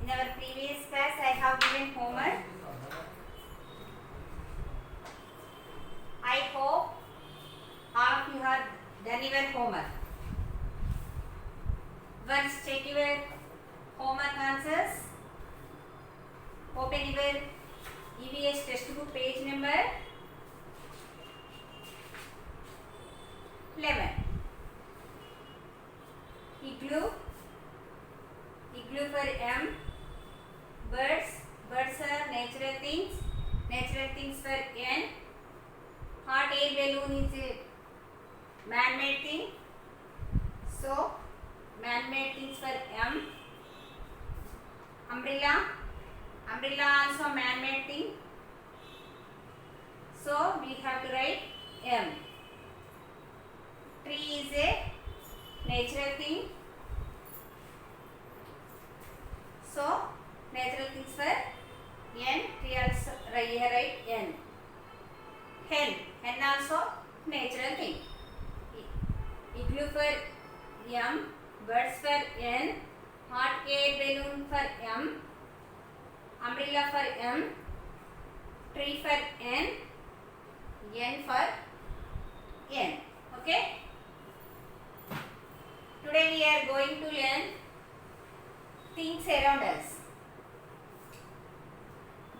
In our previous class, I have given homework. I hope all of you have done your homework. Once check your homework answers. Open your EVS textbook page number 11. Igloo. Igloo for M. Birds. Birds are natural things. Natural things for N. Hot air balloon is a man-made thing. So, man-made things for M. Umbrella. Umbrella also man-made thing. So, we have to write M. Tree is a natural thing. So, natural things for N. Tree also here write N. Hen. Hen also natural thing. Igloo for M. Birds for N. Hot air balloon for M. Umbrella for M. Tree for N. N for N. Okay. Today we are going to learn things around us.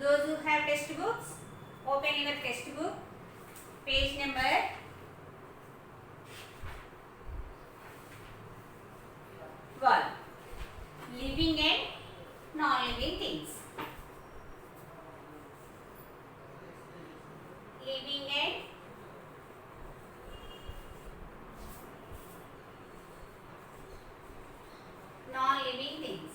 Those who have textbooks, open your textbook, page number 12. Living and non-living things. Living and non-living things.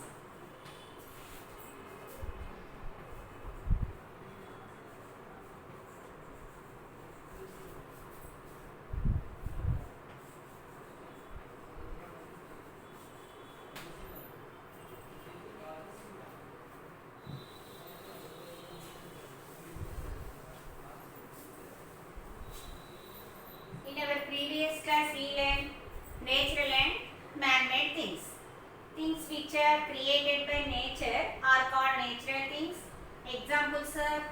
In our previous class, we learned natural and man-made things. Things which are created by nature are called natural things. Examples are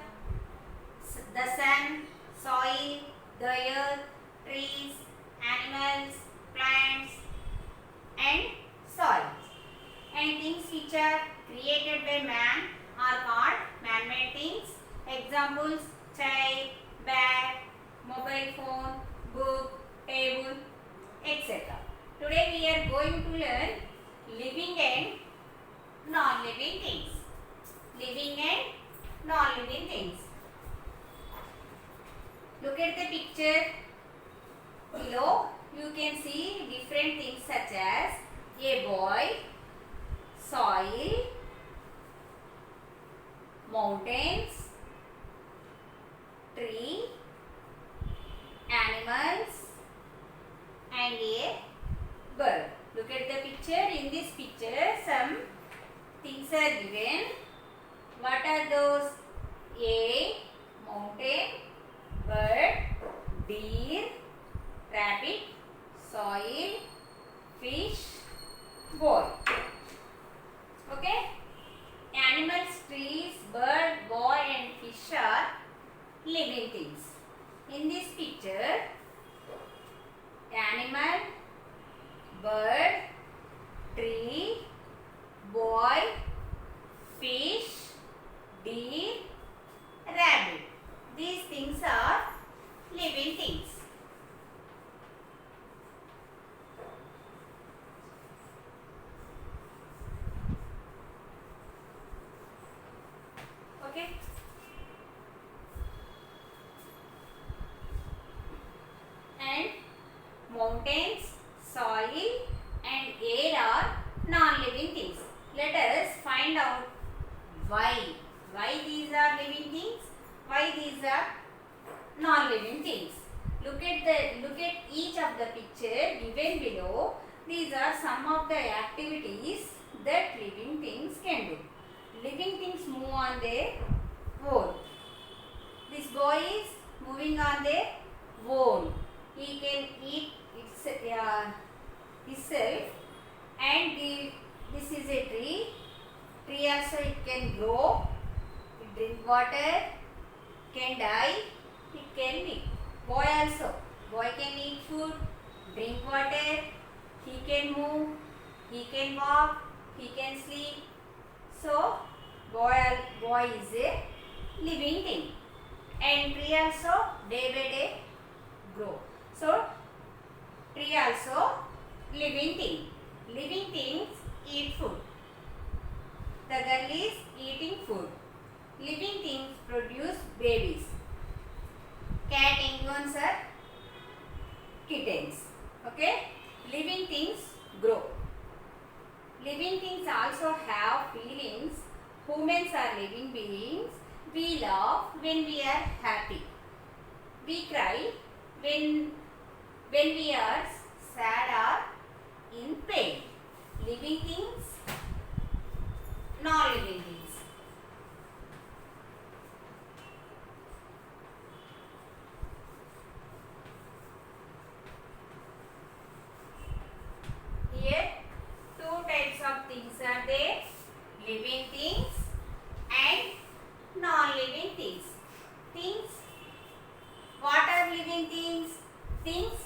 the sun, soil, the earth, trees, animals, plants, and soil. And things which are created by man are called man-made things. Examples: child, bag, mobile phone, book, table, etc. Today we are going to learn living and non-living things. Living and non-living things. Look at the picture below. You can see different things such as a boy, soil, mountains, tree, animals, and a bird. Look at the picture. In this picture, some things are given. What are those? A mountain, bird, deer, rabbit, soil, fish, boy. Okay? Animals, trees, bird, boy, and fish are living things. In this picture, animal, bird, tree, boy, fish, deer, rabbit. These things are living things. Okay? And mountains, soil, and air are non-living things. Let us find out why. Why these are living things? Why these are non-living things? Look at each of the picture given below. These are some of the activities that living things can do. Living things move on their own. This boy is moving on their own. He can eat himself, and this is a tree. Tree also it can grow, it drink water, can die, it can live. Boy also, boy can eat food, drink water, he can move, he can walk, he can sleep. So boy is a living thing. And tree also day by day grow. So tree also living thing. Living things eat food. The girl is eating food. Living things produce babies. Cat youngsters are kittens. Okay? Living things grow. Living things also have feelings. Humans are living beings. We laugh when we are happy. We cry when we are sad or in pain. Living things, non-living things. Here, two types of things are there: living things and non-living things. Things. What are living things? Things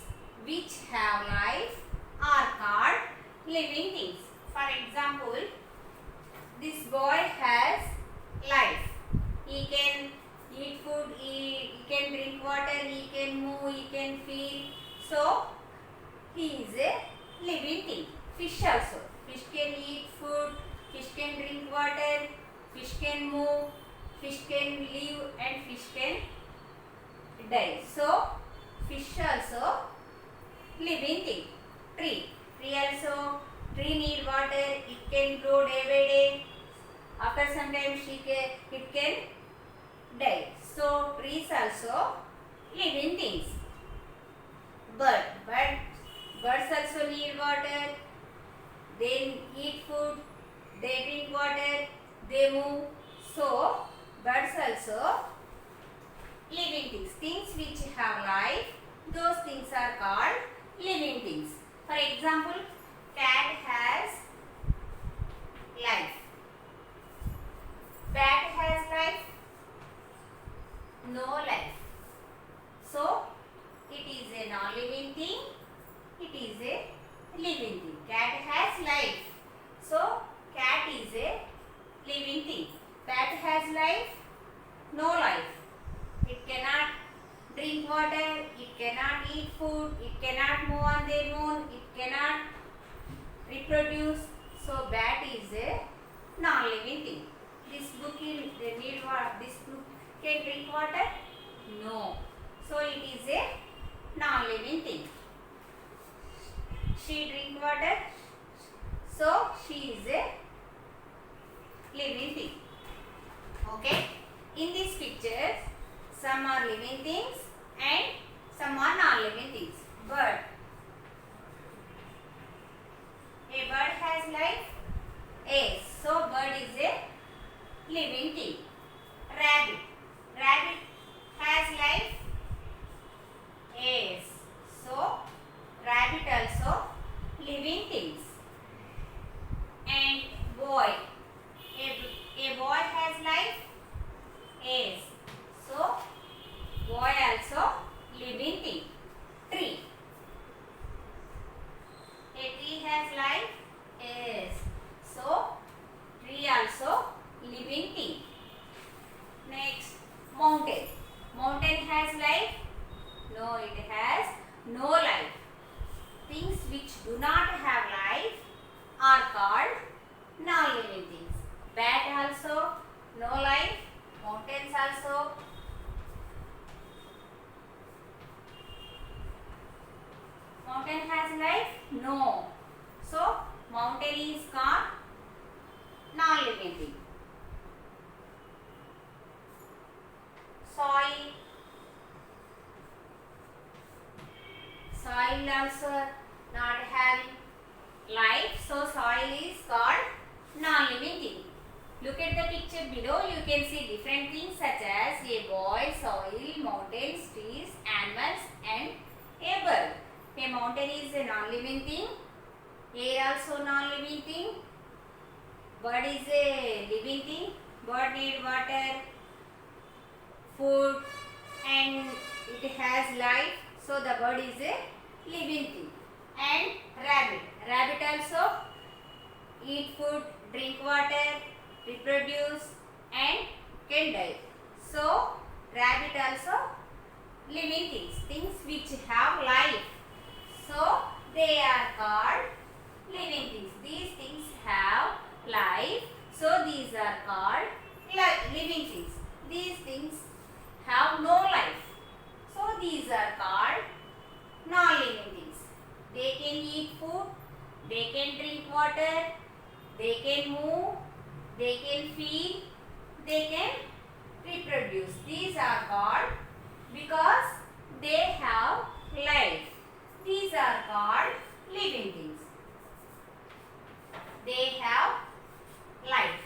which have life are called living things. For example, this boy has life. He can eat food, he can drink water, he can move, he can feel. So, he is a living thing. Fish also. Fish can eat food, fish can drink water, fish can move, fish can live, and fish can die. So, fish also living thing. Tree. Tree also. Tree need water. It can grow day by day. After some time, it can die. So, trees also living things. Birds also need water. They eat food. They drink water. They move. So, birds also living things. Things which have life, those things are called living things. For example, cat has life. Bat has life. No life. So, it is a non-living thing. It is a living thing. Cat has life. So, cat is a living thing. Bat has life. No life. It cannot drink water. It cannot eat food. It cannot move on the moon. It cannot reproduce. So, bat is a non-living thing. This book this book can drink water? No. So, it is a non-living thing. She drink water. So, she is a living thing. Okay. In these pictures, some are living things and some are non-living things. Bird. A bird has life. Yes. So, bird is a living thing. Rabbit. Rabbit has life. Yes. So, rabbit also living things. And boy. A boy has life. Yes. So, boy also living thing. Tree. A tree has life. Yes. So, tree also living thing. Next, mountain. Mountain has life? No, it has no life. Things which do not have life are called non-living things. Bat also no life. Mountains also. Mountain has life? No. So, mountain is called non-living thing. Soil. Soil also not having life. So, soil is called non-living thing. Look at the picture below. You can see different things such as a boy, soil, mountains, trees, animals and a bird. A mountain is a non-living thing. Air also non-living thing. bird is a living thing. Bird need water, food, and it has life. So the bird is a living thing. And rabbit. Rabbit also eat food, drink water, reproduce, and can die. So rabbit also living things, things which have life. So they are called living things. These things have life. So these are called living things. These things have no life. So these are called non-living things. They can eat food, they can drink water, they can move, they can feel, they can reproduce. These are called because they have life. These are called living things. They have life.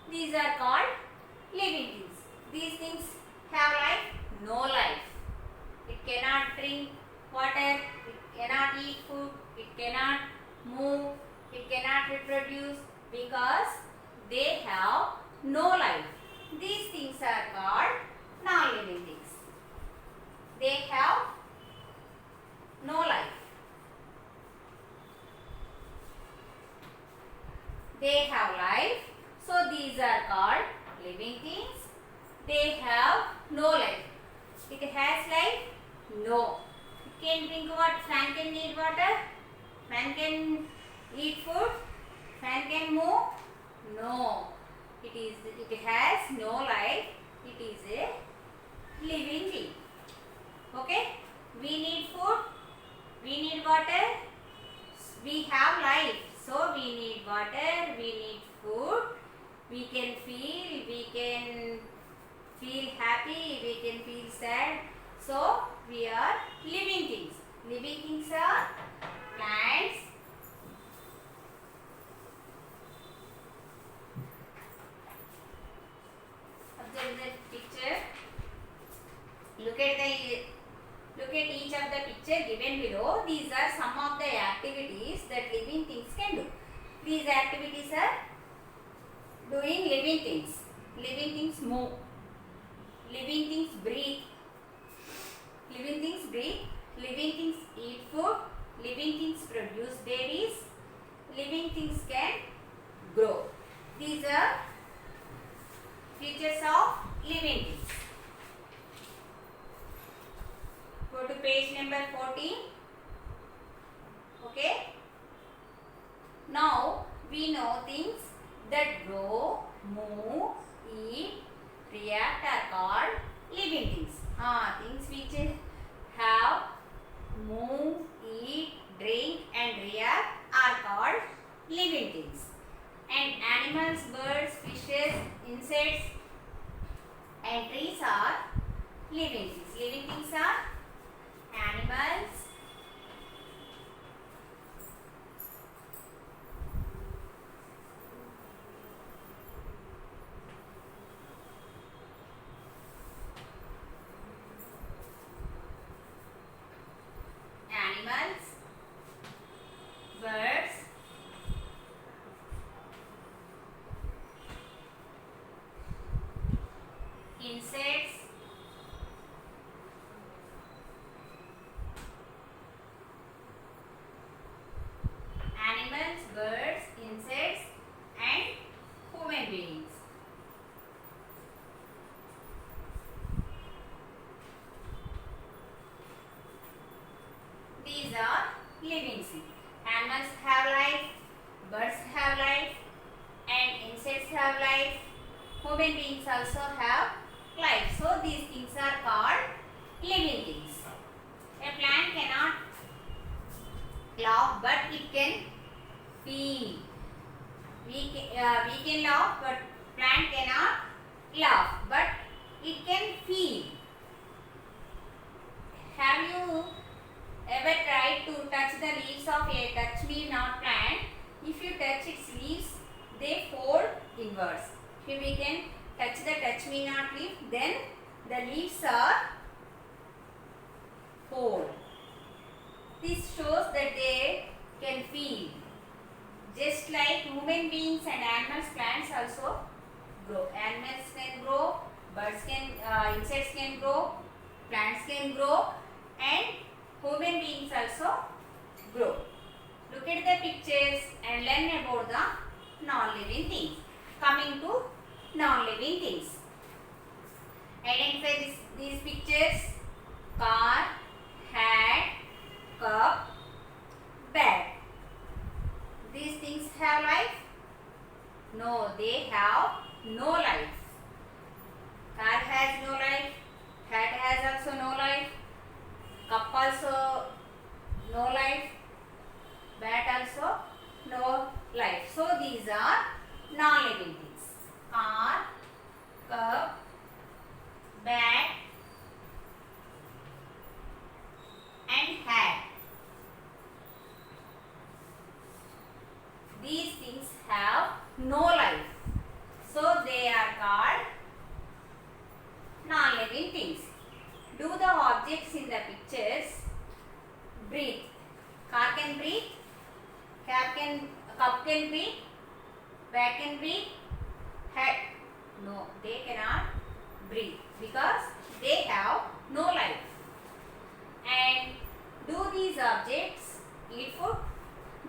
These are called living things. These things have life? No life. It cannot drink water, it cannot eat food, it cannot move, it cannot reproduce because they have no life. These things are called non-living things. They have no life. They have life. So these are called living things. They have no life. It has life? No. It can drink water. Man can eat water. Man can eat food. Man can move. No. It has no life. It is a living thing. Okay? We need food. We need water. We have life. So we need water. We need food. We can feel happy, we can feel sad. So we are living things. Living things are plants, observe the picture. Look at each of the picture given below. These are some of the activities that living things can do. These activities are doing living things. Living things move. Living things breathe. Living things breathe. Living things eat food. Living things produce babies. Living things can grow. These are features of living things. Go to page number 14. Okay. Now we know things that grow, move, eat, react are called living things. Things which have, move, eat, drink and react are called living things. And animals, birds, fishes, insects and trees are living things. Living things are animals, birds, insects, animals, birds, insects and human beings. These are living things. Animals have life, birds have life and insects have life. Human beings also have life. So these things are called living things. A plant cannot laugh but it can feel. We can laugh but plant cannot laugh but it can feel. Have you ever tried to touch the leaves of a touch me not plant? If you touch its leaves, they fold inwards. If we can touch the touch me not leaf, then the leaves are fold. This shows that they can feel. Just like human beings and animals, plants also grow. Animals can grow, birds can, insects can grow, plants can grow, and human beings also grow. Look at the pictures and learn about the non-living things. Coming to non-living things. Identify these pictures. Car, hat, cup, bag. These things have life? No, they have no life. Car has no life. Hat has also no life. Cup also no life. Bat also no life. So these are non-living things. Car, cup, bat, and hat. These things have no life. So they are called non-living things. Do the objects in the pictures breathe? Car can breathe, cup can breathe, bat can breathe, hat. No, they cannot breathe because they have no life. And do these objects eat food?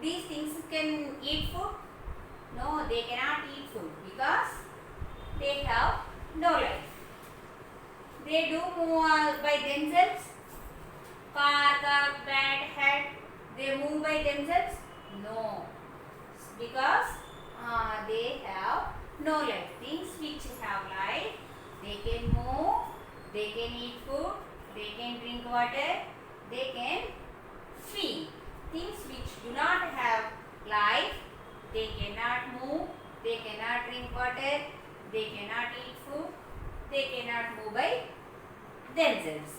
These things can eat food? No, they cannot eat food because they have no life. They do move by themselves. Car, cup, bat, hat, they move by themselves? No, because they have no life. Things which have life, they can move, they can eat food, they can drink water, they can feel. Things which do not have life, they cannot move, they cannot drink water, they cannot eat food, they cannot move by themselves.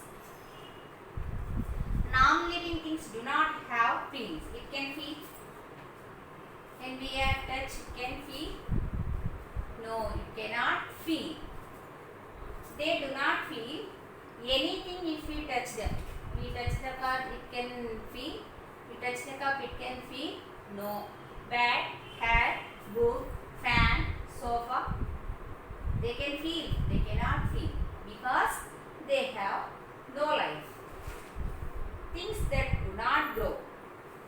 Non-living things do not have feelings. It can feel. When we are touch, it can feel. No, it cannot feel. They do not feel anything if we touch them. We touch the car, it can feel. We touch the cup, it can feel. No. Bat, hat, book, fan, sofa, they can feel. They cannot feel because they have no life. Things that do not grow.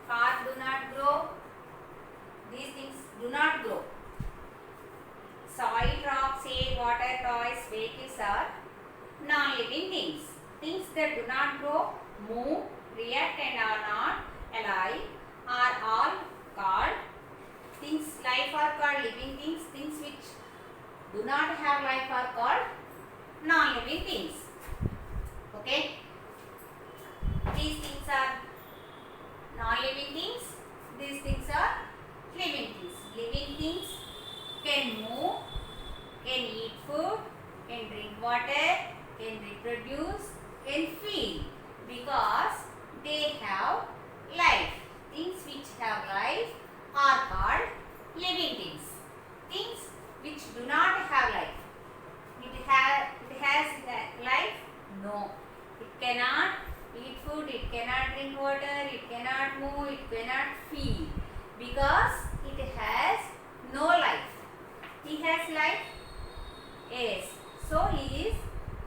Cars do not grow. These things do not grow. Soil, rock, air, water, toys, vehicles are non-living things. Things that do not grow, move, react and are not alive are all called things. Life are called living things. Things which do not have life are called non-living things. Okay? These things are non-living things. These things are living things. Living things can move, can eat food, can drink water, can reproduce, can feel because they have life. Things which have life are called living things. Things which do not have life. It has life? No. It cannot eat food, it cannot drink water, it cannot move, it cannot feel because it has no life. He has life? Yes. So he is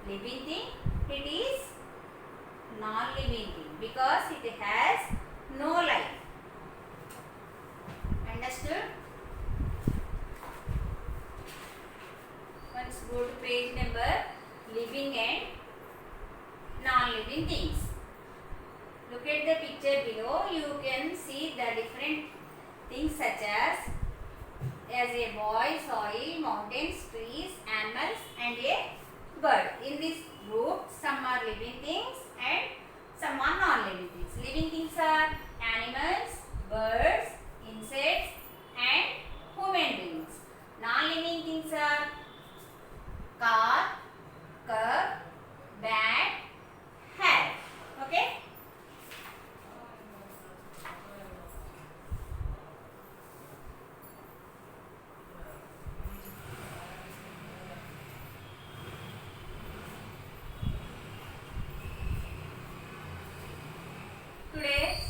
living thing. It is non-living thing because it has no life. Understood? Once go to page number living and non-living things. Look at the picture below. You can see the different things such as a boy, soil, mountains, trees, animals and a bird. In this group, some are living things and some are non-living things. Living things are animals, birds, insects and human beings. Non-living things are car, cup, bat, hat. Okay? Today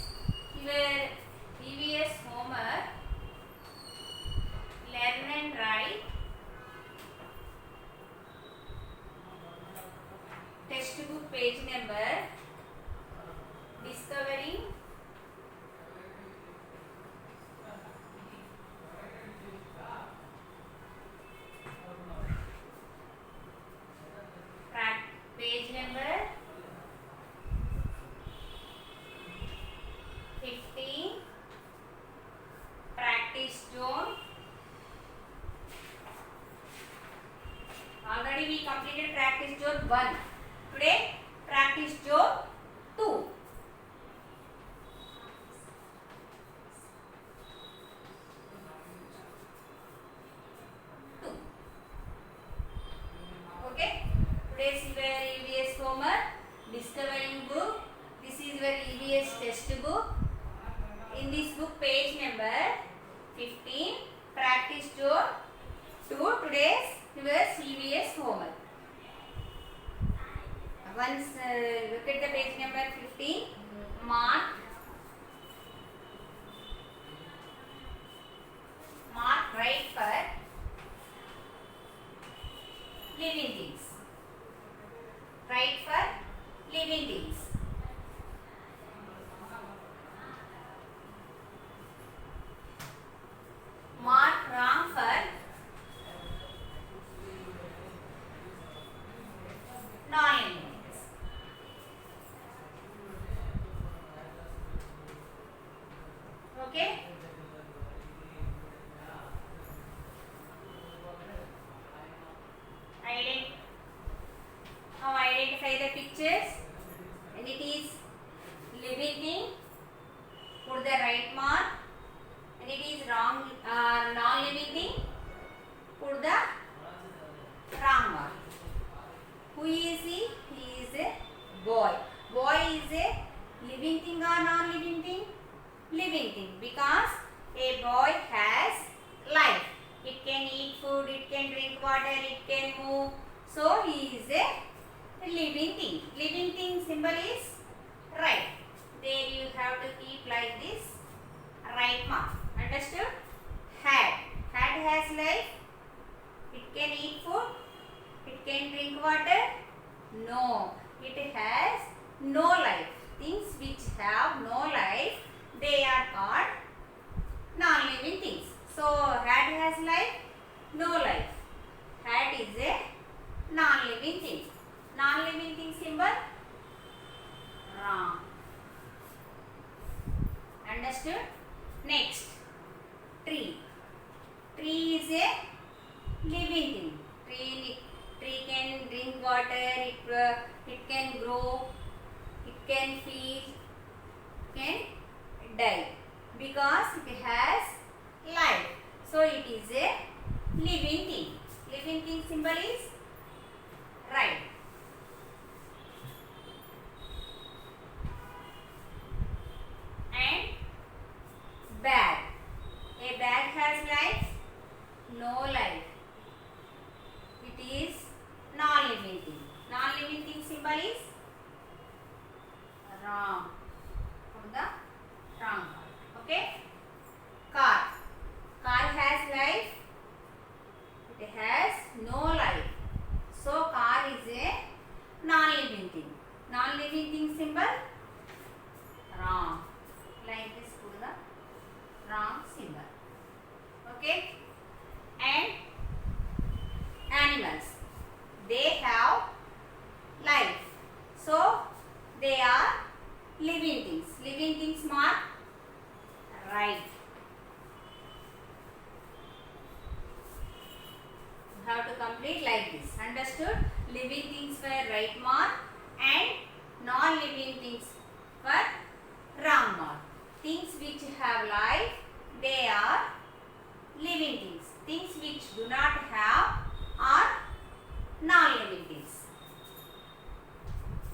zone. Already we completed practice zone 1. Today practice zone 2. Okay. Today's your EVS homework. Discovering book. This is your EVS textbook. In this book, page number 15. Practice zone 2. Today's your EVS homework. Once look at the page number 15. Mark right for living things. Right for living things. Mark wrong for non-living things. Okay. Now identify the pictures, and it is living thing. Put the right mark, and it is wrong non-living thing. Put the wrong mark. Who is he? He is a boy. Boy is a living thing or non-living thing? Living thing, because a boy has life. It can eat food, it can drink water, it can move. So he is a living thing. Living thing symbol is right. There you have to keep like this right mark. Understood? Hat. Hat has life. It can eat food. It can drink water. No. It has no life. Things which have no life, they are called non-living things. So hat has life, no life. Hat is a non-living thing. Non-living thing symbol wrong. Understood? Next, tree. Tree is a living thing. Tree can drink water. It can grow. It can feed. Can die because it has life. So it is a living thing. Living thing symbol is right. And bag. A bag has life? No life. It is non-living thing. Non-living thing symbol is wrong. From the wrong part. Okay? Car. Car has life. It has no life. So car is a non-living thing. Non-living thing symbol wrong. Like this, put the wrong symbol. Okay? And animals. They have life. So they are living things. Living things mark right. You have to complete like this. Understood? Living things for right mark and non-living things for wrong mark. Things which have life, they are living things. Things which do not have are non-living things.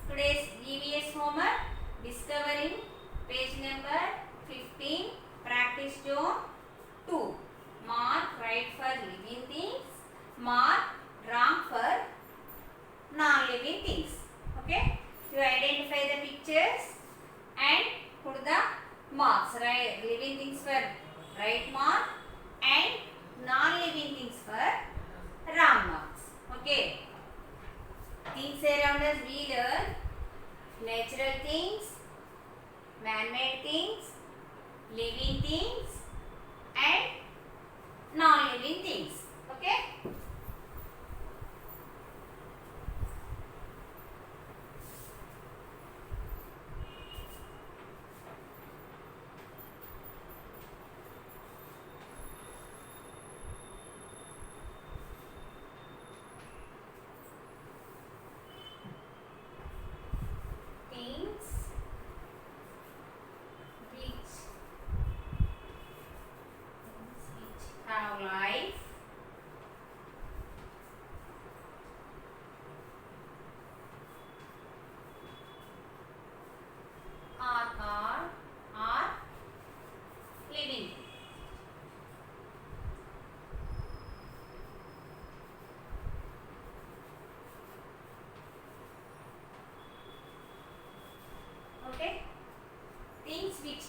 Today's EVS homework, discovering page number 15, practice zone 2. Mark right for living things, mark wrong for non-living things. Okay? You identify the pictures and put the marks. Right? Living things for right mark and non-living things for wrong marks. Okay? Things around us we learn natural things, man-made things, living things and non-living things. Okay?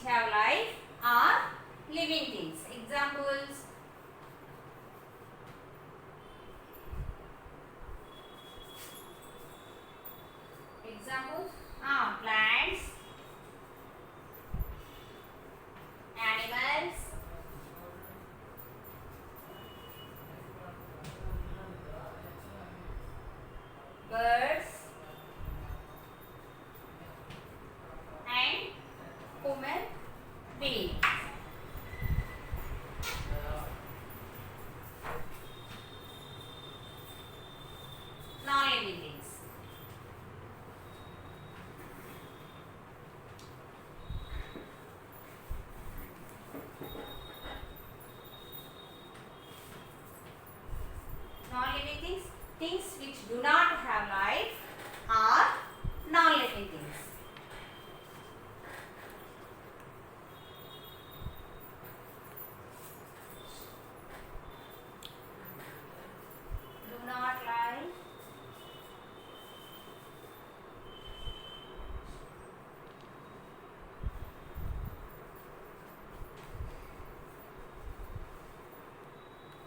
have life are living things. Examples. Plants, animals, birds, and human beings. Non-living things. Non-living things, things which do not have life are non-living things. Do not live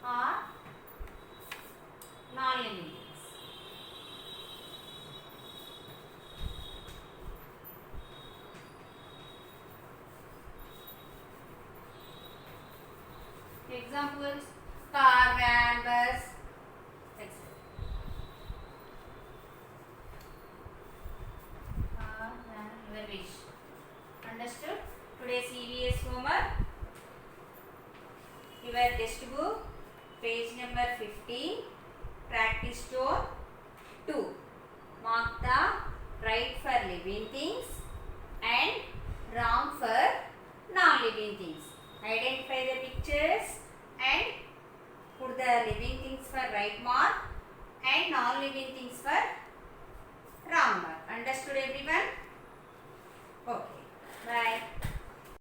are non-living things. Examples: car, van, bus, etc. Car, van, your wish. Understood? Today's EVS homework. Your textbook, page number 15, practice stone 2. Mark the right for living things and wrong for non-living things. Identify the pictures